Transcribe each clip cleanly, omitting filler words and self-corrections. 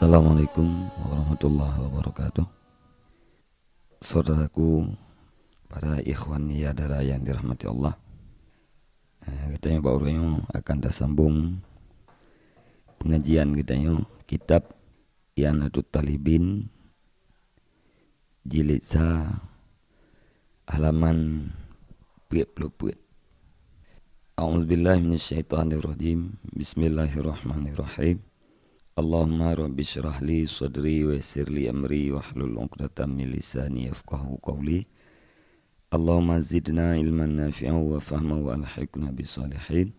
Assalamualaikum warahmatullahi wabarakatuh. Saudaraku, para ikhwan yadara yang dirahmati Allah, kita baru akan tersambung pengajian kita kitab I'anatut Talibin jilid sa halaman 30. A'udzubillahi minasyaitonirrajim. Bismillahirrahmanirrahim. Allahumma rabbi syrah li sadri wa yassir li amri wahlul 'uqdatam min lisani yafqahu qawli. Allahumma zidna ilman nafi'an wa fahman wa alhiqna bisalihin.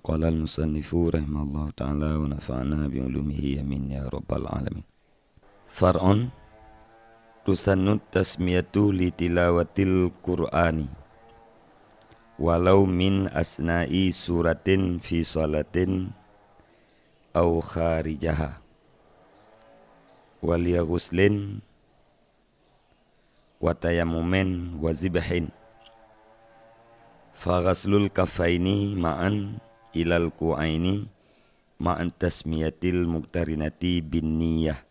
Qala al-musannifu rahimallahu ta'ala wa nafa'na bi ulumihi amin ya rabbal alamin. Far'un tusannut tasmiyatu li tilawatil qur'ani walau min asna'i suratin fi salatin au kharijaha waliya ghuslin wa tayammumin wa zibhin fa ghaslul kafaini ma'an ilal ku'aini ma'an tasmiyatil muqtarinati bin niyah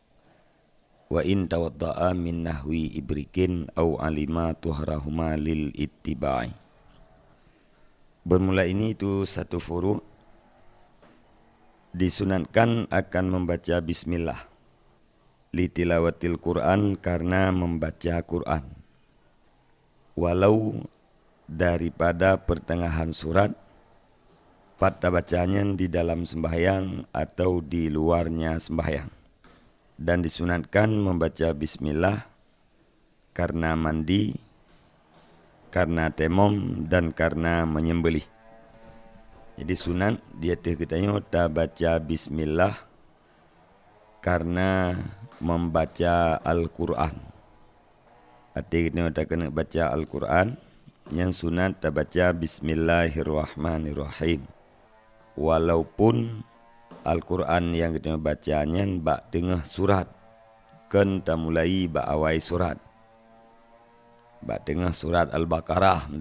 wa in tawadda'a min nahwi ibrikin au alima tuhrahuma lil ittiba'i. Bermula ini itu satu furu' disunatkan akan membaca bismillah li tilawatil Quran, karena membaca Quran walau daripada pertengahan surat pada bacanya di dalam sembahyang atau di luarnya sembahyang, dan disunatkan membaca bismillah karena mandi, karena temom, dan karena menyembelih. Jadi sunat dia katanya tak baca bismillah karena membaca Al-Quran. Artinya kita tak kena baca Al-Quran, yang sunat tak baca bismillahirrahmanirrahim. Walaupun Al-Quran yang kita bacanya bak tengah surat, kan tak mulai bak awal surat. Bak tengah surat Al-Baqarah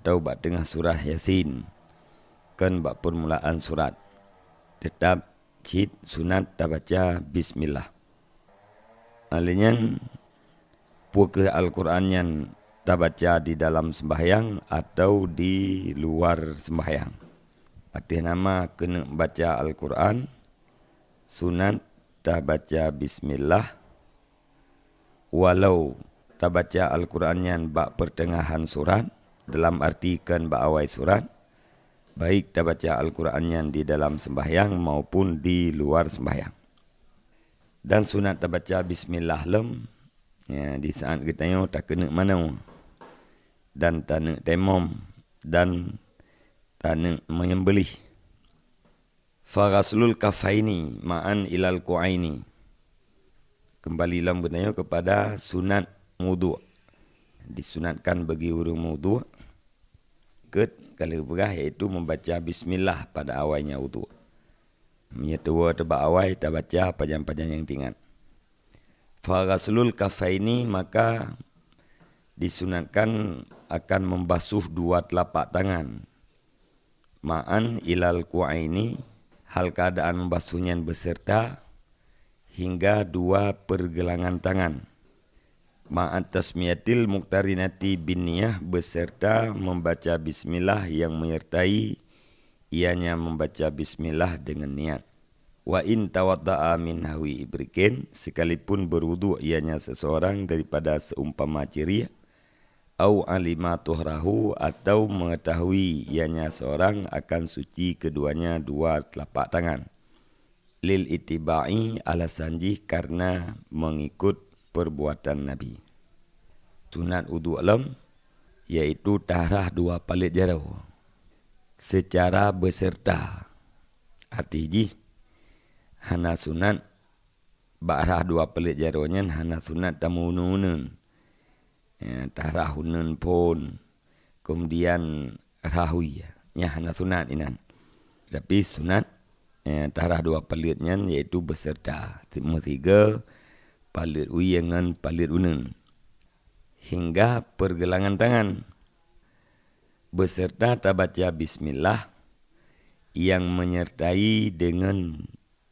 atau bak tengah surah Yasin, kan bak permulaan surat. Tetap cid sunat tak baca bismillah. Alanya puke Al-Quran yang tak baca di dalam sembahyang atau di luar sembahyang. Artinya nama kena baca Al-Quran, sunat tak baca bismillah, walau tak baca Al-Quran yang bak pertengahan surat, dalam arti kan bak awal surat, baik tak baca Al-Quran yang di dalam sembahyang maupun di luar sembahyang. Dan sunat tak baca bismillah di saat kita tak kena mana, dan tak nak temom, dan tak nak menyembelih. Faghaslul kafaini ma'an ilal ku'aini. Kembali bertanya kepada sunat wudu'. Disunatkan bagi orang wudu' kalau berah, iaitu membaca bismillah pada awalnya wudu'. Menyetua tebak awal tak baca panjang-panjang yang tinggal. Faghaslul kafaini, maka disunatkan akan membasuh dua telapak tangan. Ma'an ilal ku'aini, hal keadaan membasuhnya beserta hingga dua pergelangan tangan. Ma'at tasmiyatil muqtarinati bin niyah, beserta membaca bismillah yang menyertai ianya membaca bismillah dengan niat. Wa in tawadda'a min nahwi ibrikin, sekalipun berwudu ianya seseorang daripada seumpama ciri, au alima tuhrahu, atau mengetahui ianya seorang akan suci keduanya dua telapak tangan. Lil itiba'i, alasanji karena mengikut perbuatan Nabi. Sunat wudu' iaitu tahrah dua palit jarau secara beserta. Artinya hana sunat bakrah dua palit jaraunya, hana sunat tamununun, tahrah hunun pun kemudian rahui nya hana sunat inan. Tapi sunat tahrah dua palitnya iaitu beserta tiga palit uyangan palit unun hingga pergelangan tangan, beserta tabaca bismillah yang menyertai dengan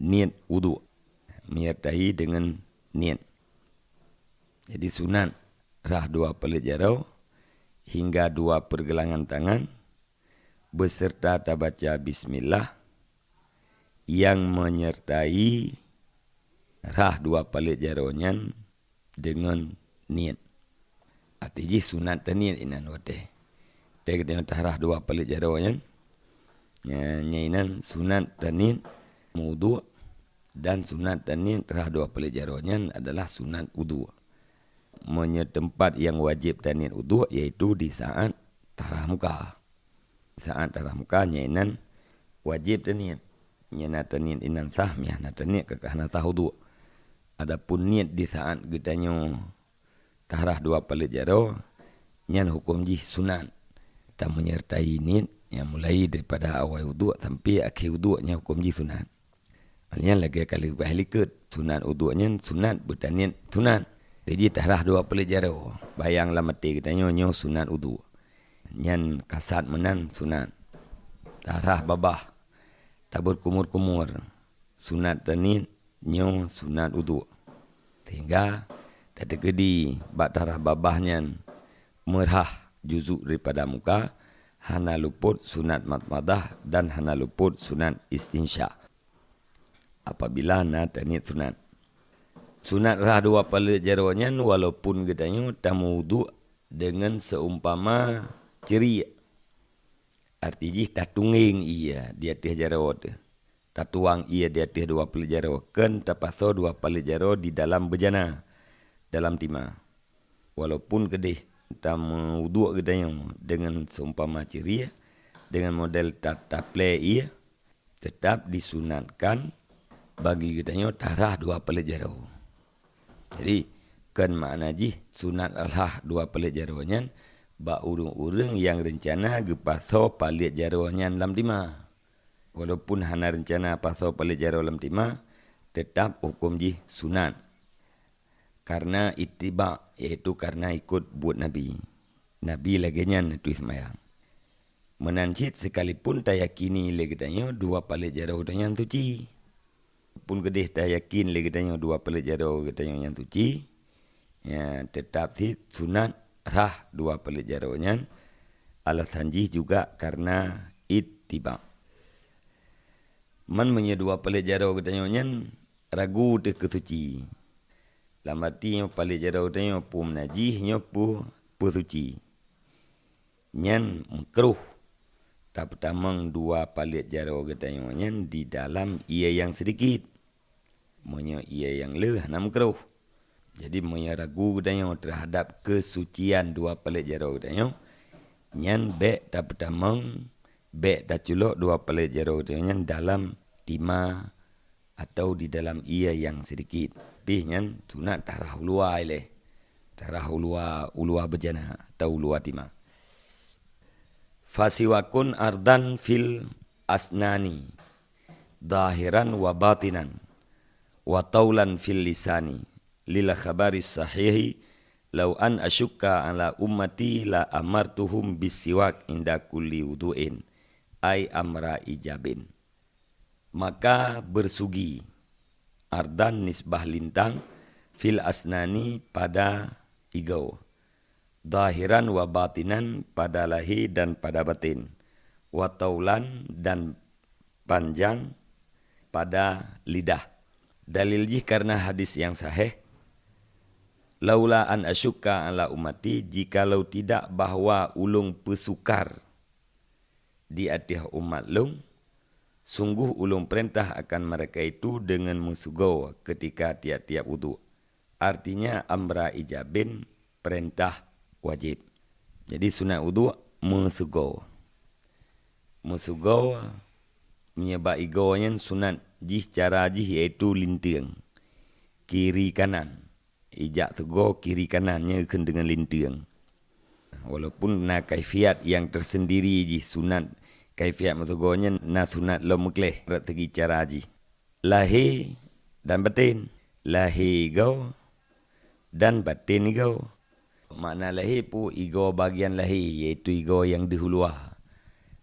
niat wudu'. menyertai dengan niat. Jadi sunat rah 2 pelit jarau hingga 2 pergelangan tangan beserta baca bismillah yang menyertai rah 2 pelit jaraunya dengan niat. Artinya sunat dan niat inan wate. Dia kata rah 2 pelit jaraunya nyainan sunat dan niat wudu, dan sunat dan niat rah 2 pelit jaraunya adalah sunat wudu. Tempat yang wajib dan niat wudu iaitu di saat tarah muka. Saat tarah muka nyainan wajib dan niat. Nyana dan niat inan sah miana dan niat kekahna sah wudu. Adapun niat di saat gedanyo tarah 2 pelit jarau nyan hukum ji sunat. Tak menyertai niat yang mulai daripada awal wudu sampai akhir wudunya hukum ji sunat. Maknanya lagi kali bahliket sunat wudunya sunat bertaniat sunat. Jadi tarah 2 pelit jarau. Bayanglah mati gedanyo nyo sunat wudu. Nyan kasat menan sunat. Tarah babah tabur kumur-kumur sunat taniat nyo sunat wudu. Sehingga tadi kedi bak tarah babahnya merah juzuk daripada muka, hana luput sunat matmadah dan hana luput sunat istinsya. Apabila nak taniat sunat. Sunat rah 2 pelit jaraunya walaupun gedanyo tamu wudu dengan seumpama ceria. Artinya tatunging ia di atas jarau tu. Tatuang ia di atas 2 pelit jarau. Ken tapaso 2 pelit jarau di dalam bejana. Dalam timah. Walaupun kedih tamu wudu gedanyo dengan seumpama ceria. Dengan model taple ia. Tetap disunatkan bagi gedanyo tarah 2 pelit jarau. Jadi, kan makna ji sunat Allah 2 pelit jaraunya bak urung-urung yang rencana gepaso pelit jaraunya dalam timah. Walaupun hana rencana paso pelit jarau dalam timah, tetap hukum ji sunat. Karena ittiba, iaitu karena ikut buat Nabi. Nabi lagi nyan tu ismayang. Menancit sekalipun tak yakini lagi tanya 2 pelit jarau tanya suci. Pun gedeh tak yakin lagi tanya 2 pelit jarau tanya yang suci. Ya, tetap si sunat rah 2 pelit jarau nyan. Alasan ji juga karena ittiba. Man punya 2 pelit jarau tanya nyan ragu te kesuci. Lamati yang pelit jarau tanya pun najih nyo pu suci. Nyan makruh. Tak pertamang 2 pelit jarau tanya nyan di dalam ia yang sedikit. Monya ia yang leh nam makruh. Jadi monya ragu tanya terhadap kesucian 2 pelit jarau tanya nyan bek tak pertamang bek tak culok 2 pelit jarau tanya dalam timah atau di dalam ia yang sedikit. Tapi nyan sunat tarah ulua ile. Tarah ulua bejana atau ulua timah. Fasiwakun ardan fil asnani dahiran wa batinan wa taulan fil lisani lila khabaris sahihi law an asyukka ala ummati la amartuhum bisiwak inda kulli wudu'in ay amra ijabin. Maka bersugi ardan nisbah lintang fil asnani pada igau. Dahiran wa batinan pada lahir dan pada batin. Wa taulan dan panjang pada lidah. Dalil jih karena hadis yang sahih. Laula an asyukka ala ummati, jikalau tidak bahawa ulung pesukar di atas umat lung, sungguh ulung perintah akan mereka itu dengan musugau ketika tiap-tiap wudu. Artinya amra ijabin, perintah wajib. Jadi sunat wudu musugau. Musugau menyebab igaunya sunat jih cara jih iaitu linting. Kiri kanan. Ijak tegau kiri kanannya kena dengan linting. Walaupun na kaifiat yang tersendiri jih sunat kaifiat musugaunya na sunat lo mukleh segi cara jih. Lahir dan batin. Lahir igau dan batin igau. Makna lahir pu igau bagian lahir iaitu igau yang di huluah.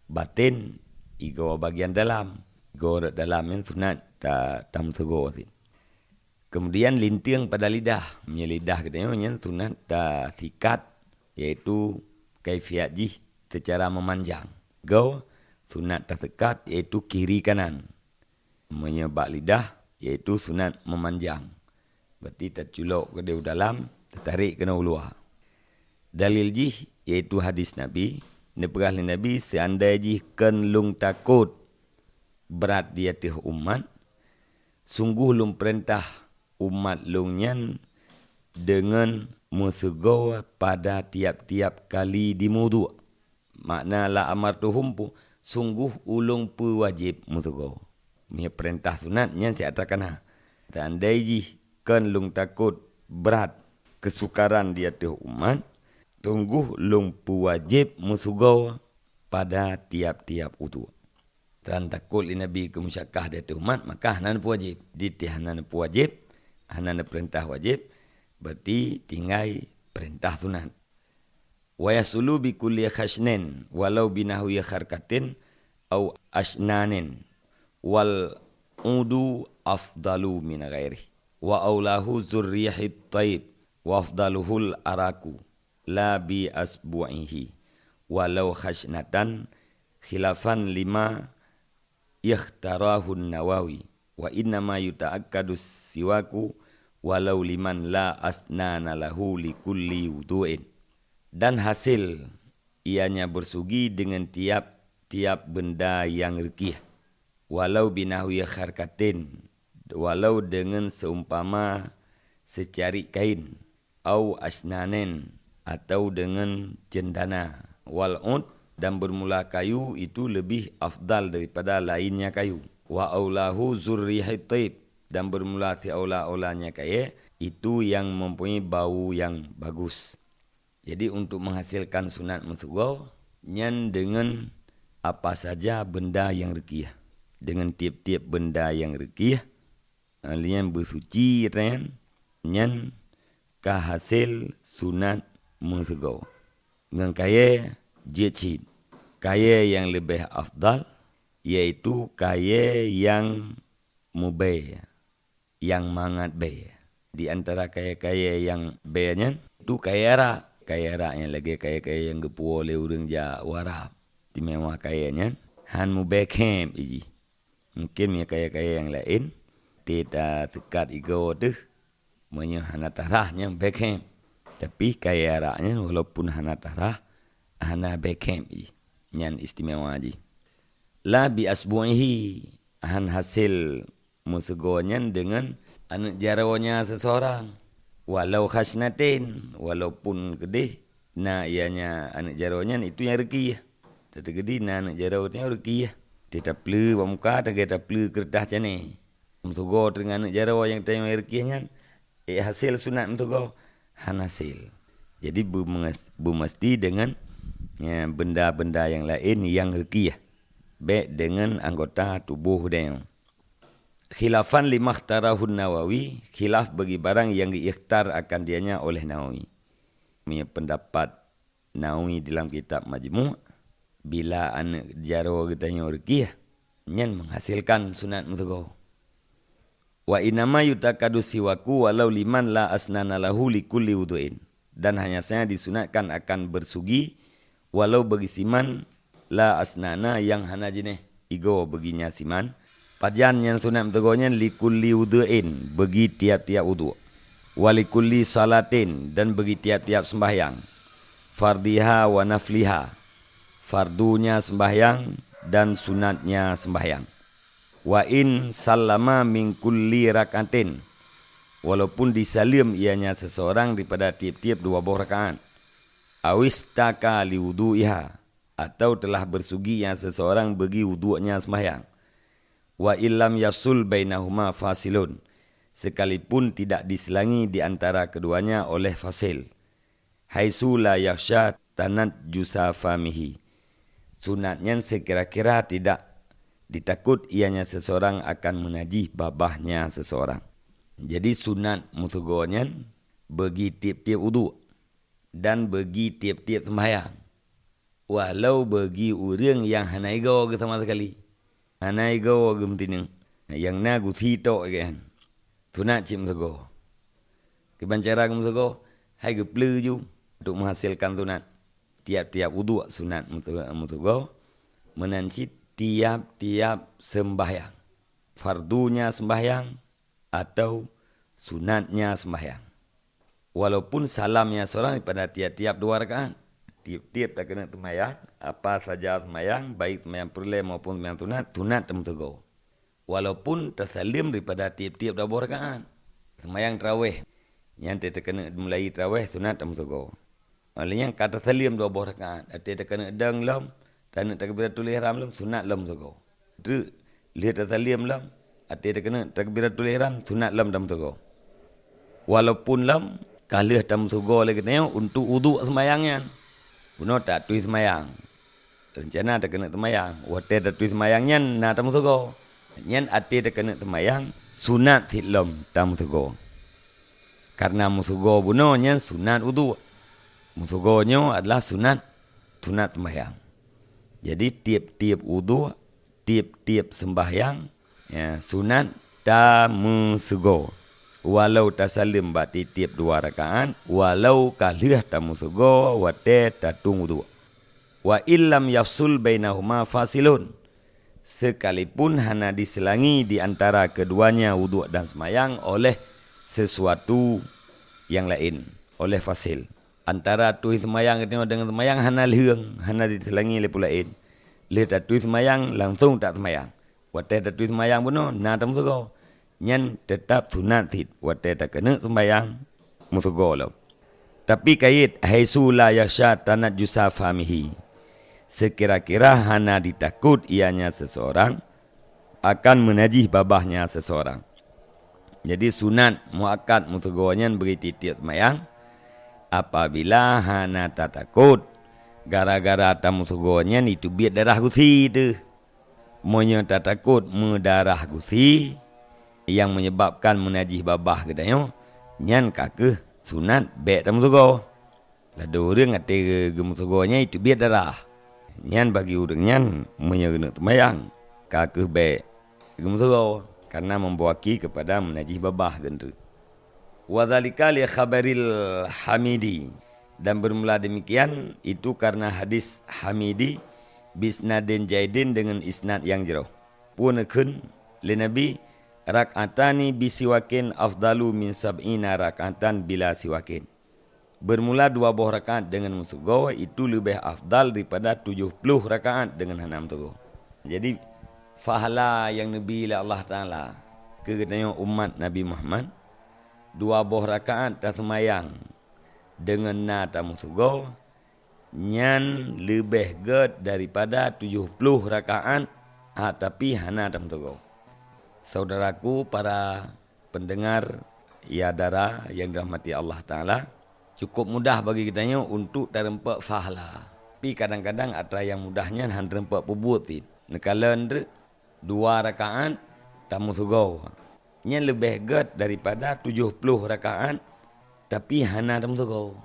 Batin igau bagian dalam. Igau dalam yang sunat tak musugau sih. Kemudian linting pada lidah. Lidah katanya sunat dah sikat, iaitu kaifiat jih secara memanjang. Go sunat dah sekat, iaitu kiri kanan. Menyebab lidah, iaitu sunat memanjang. Berarti terculuk ke dalam, tertarik kena luar. Dalil jih, iaitu hadis Nabi. Neperah Nabi, seandai jih kenlung takut berat di atas umat, sungguh lung perintah umat lungnya dengan mesegau pada tiap-tiap kali dimudu. Makna la amartuhum pu, sungguh ulung pu wajib mesegau. Ini perintah sunatnya saya katakan. Seandai jih kan lung takut berat kesukaran di atas umat, sungguh lung pu wajib mesegau pada tiap-tiap wudu. Dan takut Nabi ke musyakah di atas umat, maka hanan pu wajib. Ditih hanan pu wajib, hanan perintah wajib, berarti tinggal perintah sunat. Wa yasulu bi kulli khashnin walau binahwi kharkatin au asnanin wal udu afdalu min ghairi wa aulahu zurriyahit taib wa afdaluhul araku la bi asbu'ihi walau khashnatan khilafan lima ikhtarahu Nawawi wa inna ma yuta'akkadu siwaku walau liman la asnana lahu li kulli wudu'in. Dan hasil ianya bersugi dengan tiap-tiap benda yang rekih, walau binahwi kharkatin, walau dengan seumpama secari kain, au asnanen, atau dengan cendana, wal'ud, dan bermula kayu itu lebih afdal daripada lainnya kayu. Wa aulahu zurrihit taib, dan bermula si aula-aulanya kaya, itu yang mempunyai bau yang bagus. Jadi untuk menghasilkan sunat mesegau, nyan dengan apa saja benda yang rekih. Dengan tiap-tiap benda yang rekih, alian bersuci, nyan kahasil sunat mesegau. Dengan kaya jecid, kaya yang lebih afdal, iaitu kaya yang mubay, yang mangat bay. Di antara kaya-kaya yang bayanya, itu kaya rak. Kaya rak yang lagi kaya-kaya yang gepuo oleh orang ja warap. Istimewa kayanya, han mubay kem iji. Mungkin ya kaya-kaya yang lain, tidak sekat igo tu, punya hana tarahnya bekem. Tapi kaya raknya walaupun hana tarah, hana bekem iji. Yang istimewa iji. La bi asbu'ihi, han hasil musegonya dengan anak jarawanya seseorang. Walau khasnatin, walaupun gedih, na ianya anak jarawanya itu yang rekih. Tetapi gedih na anak jarawanya rekih. Tidak perlu muka, tidak perlu kertas jane. Musugo dengan anak jarawa yang tayang rekihnya, hasil sunat musugo han hasil. Jadi bermesti dengan ya, benda-benda yang lain yang rekih. Baik dengan anggota tubuh dia. Khilafan lima ikhtarahun Nawawi, khilaf bagi barang yang diikhtar akan dianya oleh Nawawi. Punya pendapat Nawawi dalam kitab Majmu', bila anak jarawa katanya rekih, nyan menghasilkan sunat mesegau. Wa inama yutakadu siwaku walau liman la asnana lahu li kulli wudu'in. Dan hanya saya disunatkan akan bersugi walau bagi siman la asnana yang hana jenih igo baginya siman. Pajan yang sunat mesegaunya li kulli wudu'in, bagi tiap-tiap wudu'. Wa li kulli salatin, dan bagi tiap-tiap sembahyang. Fardiha wa nafliha, fardunya sembahyang dan sunatnya sembahyang. Wa in sallama min kulli rakatin, walaupun disalim ianya seseorang daripada tiap-tiap 2 buah rakaat. Awistaka li wudu'iha, atau telah bersugi yang seseorang bagi wudu'nya sembahyang. Wa illam yasul bainahuma fasilun, sekalipun tidak diselangi di antara keduanya oleh fasil. Haitsu la yakhsha tanat jusafamihi, sunatnya sekira-kira tidak ditakut ianya seseorang akan menajih babahnya seseorang. Jadi sunat musugonya bagi tiap-tiap wudu dan bagi tiap-tiap sembahyang. Walau bagi orang yang hanai gawa ke sama sekali. Hanai gawa ke mentinang. Yang na guthi tok kan. Sunat cik musugo. Kebancara ke musugo, hai ke pelaju untuk menghasilkan sunat. Tiap-tiap wudu sunat musugo. Menanci tiap-tiap sembahyang. Fardunya sembahyang atau sunatnya sembahyang. Walaupun salamnya seorang pada tiap-tiap 2 rakaat. Tiap-tiap tak kena sembahyang. Apa saja sembahyang, baik sembahyang perleh maupun sembahyang sunat temutugo. Walaupun tersalim daripada tiap-tiap 2 rakaat. Sembahyang tarawih. Yang tidak kena mulai tarawih sunat temutugo. Maksudnya kata salim 2 rakaat. Tidak kena deng lam. Tak nak takbiratul ihram lam, sunat lam tugo. Itu lihat tersalim lam. Tidak kena takbiratul ihram, sunat lam temutugo. Walaupun lam, kalih temutugo lagi tengok untuk wudu sembahyangnya. Puno tak tuis sembahyang. Rencana tak kena sembahyang. Wate tak tuis sembahyangnya na temutugo. Nyan ati tak kena sembahyang, sunat thilam temutugo. Karena musugo puno nyan sunat wudu. Musugonyo adalah sunat sembahyang. Jadi tiap-tiap wudu, tiap-tiap sembahyang, ya, sunat tamusugo. Walau tasalim bati tiap 2 rakaat, walau kalih tamusugo wate tatung wudu. Wa illam yafsul bainahuma fasilun. Sekalipun hana diselangi di antara keduanya wudu dan sembahyang oleh sesuatu yang lain, oleh fasil. Antara tuis sembahyang dengan sembahyang hana leheng, hana diselangi oleh pula lain. Lihat tuis sembahyang langsung tak sembahyang. Wate tak tuis sembahyang puno na temusugo. Nyan tetap sunat thit. Wate tak kena sembahyang musugo lo. Tapi kait haisu la yaksha tanajjusa famihi. Sekira-kira hana ditakut ianya seseorang akan menajih babahnya seseorang. Jadi sunat muakkad musugo nyan beri tiap sembahyang. Apabila hana tak takut gara-gara tamusugonya itu biar darah gusi tu. Monya tak takut mendarah gusi yang menyebabkan menajih babah katanya. Nyan kakeh sunat bek tamusugo. Lado orang kata gemusugonya itu biar darah. Nyan bagi orang nyan menyerena temayang kakeh bek gemusugo karena membawaki kepada menajih babah gentu. Wadzalika li khabaril Hamidi, dan bermula demikian itu karena hadis Hamidi bisnadin jaidin dengan isnad yang jauh. Punakun li Nabi rak'atani bisiwakin afdalu min sab'ina rak'atan bila siwakin. Bermula 2 rakaat dengan musugo itu lebih afdal daripada 70 rakaat dengan hanam musugo. Jadi fahala yang Nabi Allah Ta'ala kegatanya umat Nabi Muhammad 2 rakaat tak semayang dengan na tamusugo nyan lebih ged daripada 70 rakaat tapi hana tamusugo. Saudaraku para pendengar Yadara yang dirahmati Allah Ta'ala, cukup mudah bagi kitanya untuk terempak fahala. Tapi kadang-kadang ada yang mudahnya han terempak perbuat. Nekala 2 rakaat tamusugo yang lebih ged daripada 70 rakaat tapi hana tamusugo.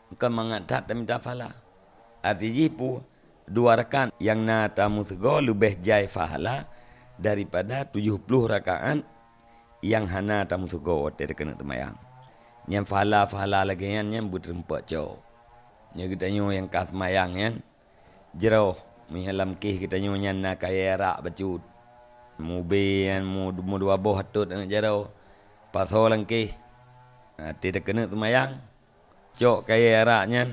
Bukan mengatat dan minta fahala. Artinya pun 2 rakaat yang na tamusugo lebih jai fahala daripada 70 rakaat yang hana tamusugo tidak kena temayang. Yang fahala lagi yang bertempat jauh. Yang kita yang kas mayang yang jauh menyalam kih kita yang nak kaya rak bacut. Mubian mu 2 hatut dengan jauh. Pasal langkih. Tidak kena temayang. Cok kaya raknya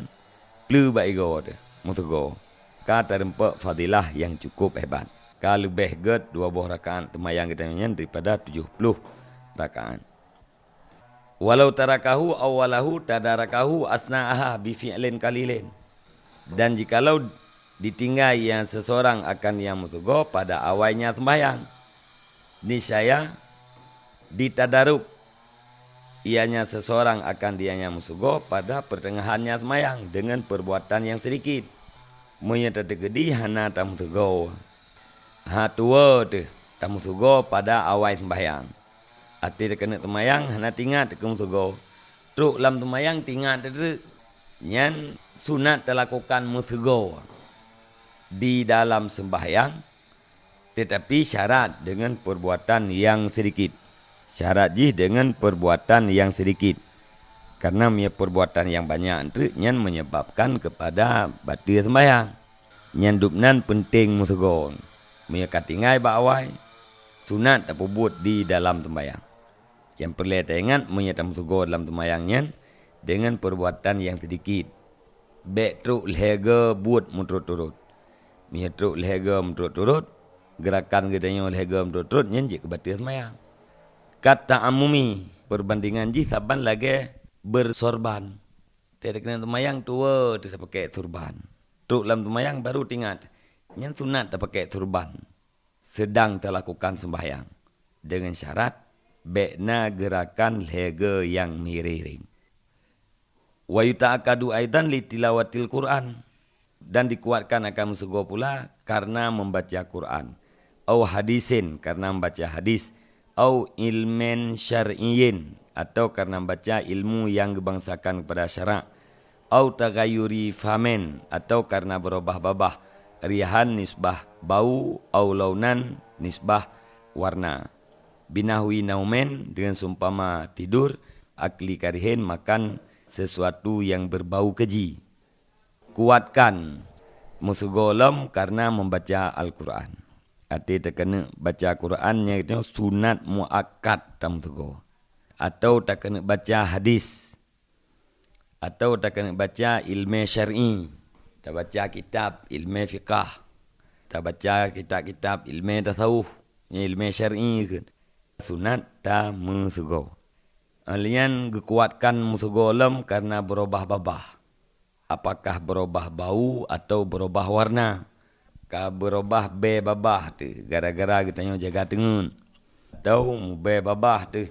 pleu baik go tu. Musugo. Kata rempak fadilah yang cukup hebat. Kalau lebih ged 2 rakaat temayang kita yang daripada 70 rakaat. Walau tarakahu awalahu tadarakahu asna'aha bifi'lin kalilin. Dan jikalau ditinggal yang seseorang akan yang musugo pada awalnya sembahyang, niscaya ditadaruk ianya seseorang akan dianya musugo pada pertengahannya sembahyang dengan perbuatan yang sedikit. Menyata tegedi hana tamusugo. Tua tu tamusugo pada awal sembahyang. Ati kena temayang hana tinggal ke musugo. Truk lam temayang tinggal tu nyan sunat terlakukan musugo di dalam sembahyang, tetapi syarat dengan perbuatan yang sedikit. Syarat jih dengan perbuatan yang sedikit. Karena punya perbuatan yang banyak itu nyan menyebabkan kepada batal sembahyang. Nyan dupnan penting musugon. Punya katingai bawai sunat apa buat di dalam sembahyang. Yang perlu kita ingat punya musugon dalam sembahyang nyan dengan perbuatan yang sedikit. Bek truk lehega buat muturut-turut. Punya truk lehega muturut-turut. Gerakan gedanya lehega muturut-turut nyan je kebatal sembahyang. Kata amumi perbandingan ji saban lagi bersorban. Tidak kena tumayang tua tidak pakai turban. Truk dalam tumayang baru tingat. Yang sunat tak pakai turban. Sedang terlakukan sembahyang. Dengan syarat bekna gerakan lega yang miriring. Wa yuta'akadu aidan li tilawatil Quran. Dan dikuatkan akan musugo pula karena membaca Quran. Au hadisin karena membaca hadis. Au ilmen syar'iyin atau karena baca ilmu yang gebangsakan kepada syarak. Au tagayuri famen atau karena berubah-babah rihan nisbah bau au launan nisbah warna. Binahwi naumen dengan sumpama tidur, akli karihin makan sesuatu yang berbau keji. Kuatkan musugolam karena membaca Al-Quran. Arti tak kena baca Qurannya itu sunat muakkad tam tugo. Atau tak kena baca hadis. Atau tak kena baca ilmu syar'i. Tak baca kitab ilmu fiqah. Tak baca kitab-kitab ilmu tasawuf. Ilmu syar'i ke. Sunat tak musugo. Alian kekuatkan musugo lam karena berubah-babah. Apakah berubah bau atau berubah warna. Ka berubah be babah tu gara-gara kita tanya jaga tengun. Tahu be babah tu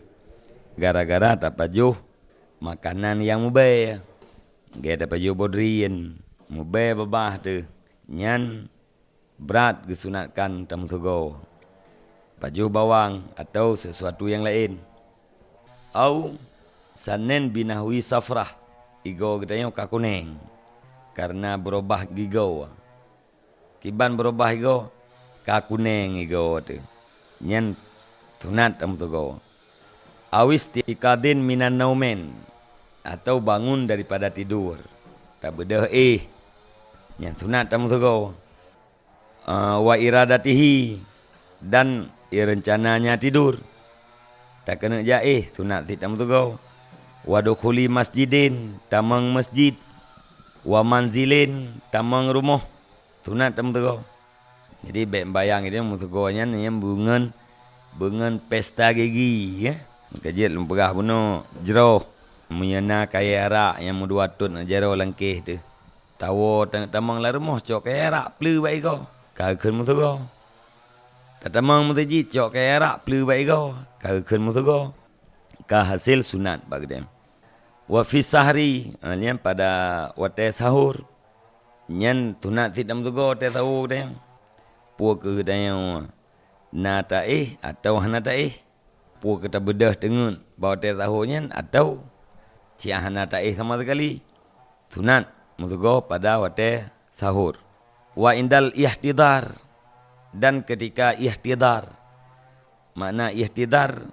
gara-gara tak pajuh makanan yang mube. Ge tak pajuh bodrian mube babah tu nyan berat disunatkan tam sugo. Pajuh bawang atau sesuatu yang lain. Au sanen binahwi safrah igo kita tanya ka kuning karena berubah gigau. Kiban berubah igo ka kuning igo tu. Nyan sunat tam tugo. Awis tiqadin minan naumen atau bangun daripada tidur. Tak bedah nyan sunat tam tugo. Wa iradatihi dan rencananya tidur. Tak kena ja sunat tam tugo. Wa dukhuli masjidin tamang masjid. Wa manzilin tamang rumah. Sunat tam tugo. Jadi baik bayang itu musugonya ni yang bungan pesta gigi ya. Kajit lempegah buno jero menyana kaya arak yang mudua tun jero langkih tu. Tawo tamang la rumah cok kaya arak pleu baik go. Ka keun musugo. Tatamang musuji cok kaya arak pleu baik go. Ka keun musugo. Ka hasil sunat bagdem. Wa fi sahri alian pada wate sahur. Nyan tunat tidak tugo te tahu dia. Puak ke dia na ta atau hana ta Puak kita bedah tengun bawa te tahu nyan atau cia hana ta sama sekali. Tunat mutugo pada wate sahur. Wa indal ihtidar dan ketika ihtidar. Makna ihtidar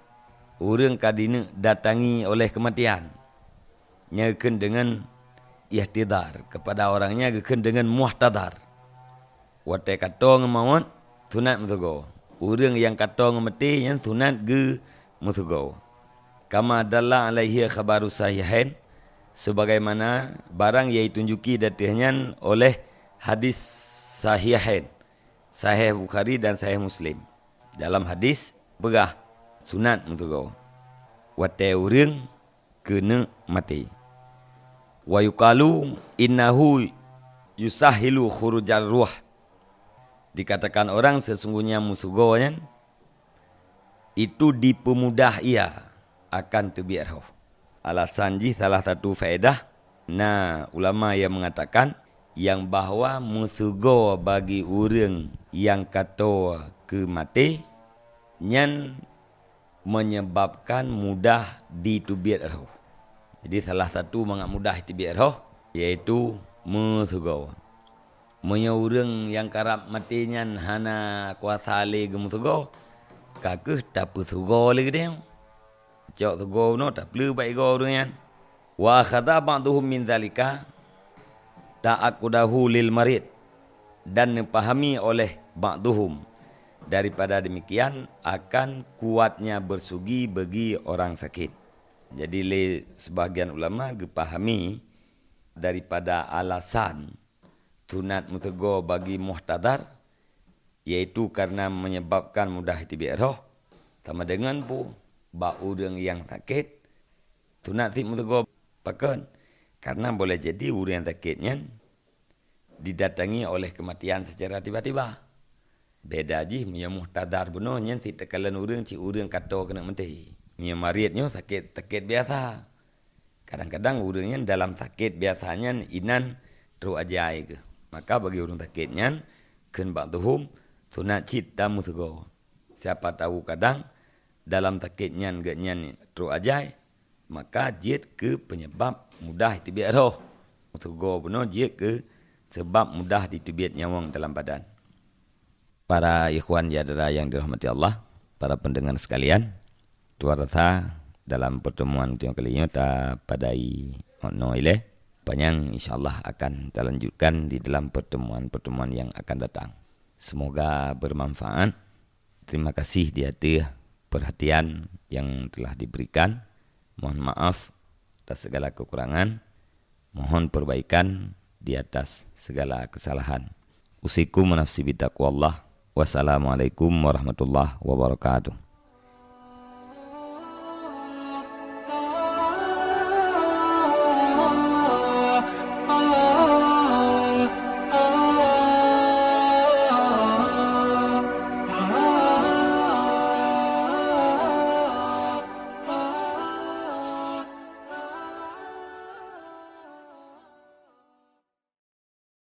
orang kadina datangi oleh kematian. Nyakeun dengan ihtidar kepada orangnya gekeun dengan muhtadar. Wate kato ngemawon sunat musugo. Urang yang kato ngemeti yang sunat ge musugo. Kama dalla alaihi khabaru sahihain sebagaimana barang yang ditunjuki datanya oleh hadis sahihain. Sahih Bukhari dan Sahih Muslim. Dalam hadis begah sunat musugo. Wate urang kena mati. Wa yuqalu innahu yusahilu khurujal ruh. Dikatakan orang sesungguhnya musugonya itu dipemudah ia akan tebiat roh. Alasan ji salah satu faedah ulama yang mengatakan yang bahawa musugo bagi orang yang kata ke mati nyan menyebabkan mudah ditubiat roh. Jadi salah satu mangat mudah tibiat roh iaitu musugo. Monya urang yang karap matinya hana kuasa le gemusugo kakeh tak pesugo le dia. Cok tu go no tak perlu baik go dengan. Wa akhadha ba'duhum min dzalika ta'aqudahu lil marid, dan dipahami oleh ba'duhum daripada demikian akan kuatnya bersugi bagi orang sakit. Jadi le sebahagian ulama dipahami daripada alasan sunat mutego bagi muhtadar, iaitu karena menyebabkan mudah tibik roh, sama dengan pun bak orang yang sakit sunat si mutego pakan, karena boleh jadi orang yang sakitnya didatangi oleh kematian secara tiba-tiba. Beda je punya muhtadar benar nya si tekalan orang si orang kata kena mati. Punya maridnya sakit biasa. Kadang-kadang orangnya dalam sakit biasanya inan teruk ajai ke. Maka bagi orang sakitnya ken ba'dhum sunat cita musgo. Siapa tahu kadang dalam sakitnya gaknya teruk ajai, maka jid ke penyebab mudah tibik roh. Musgo benar jid ke sebab mudah ditibik nyawang dalam badan. Para ikhwan jadara yang dirahmati Allah, para pendengar sekalian, tuan rasa dalam pertemuan yang kali ini kita padai ono ile, panjang insyaAllah akan kita lanjutkan di dalam pertemuan-pertemuan yang akan datang. Semoga bermanfaat. Terima kasih di atas perhatian yang telah diberikan. Mohon maaf atas segala kekurangan. Mohon perbaikan di atas segala kesalahan. Usikum nafsi bitaqwallah. Wassalamualaikum warahmatullahi wabarakatuh.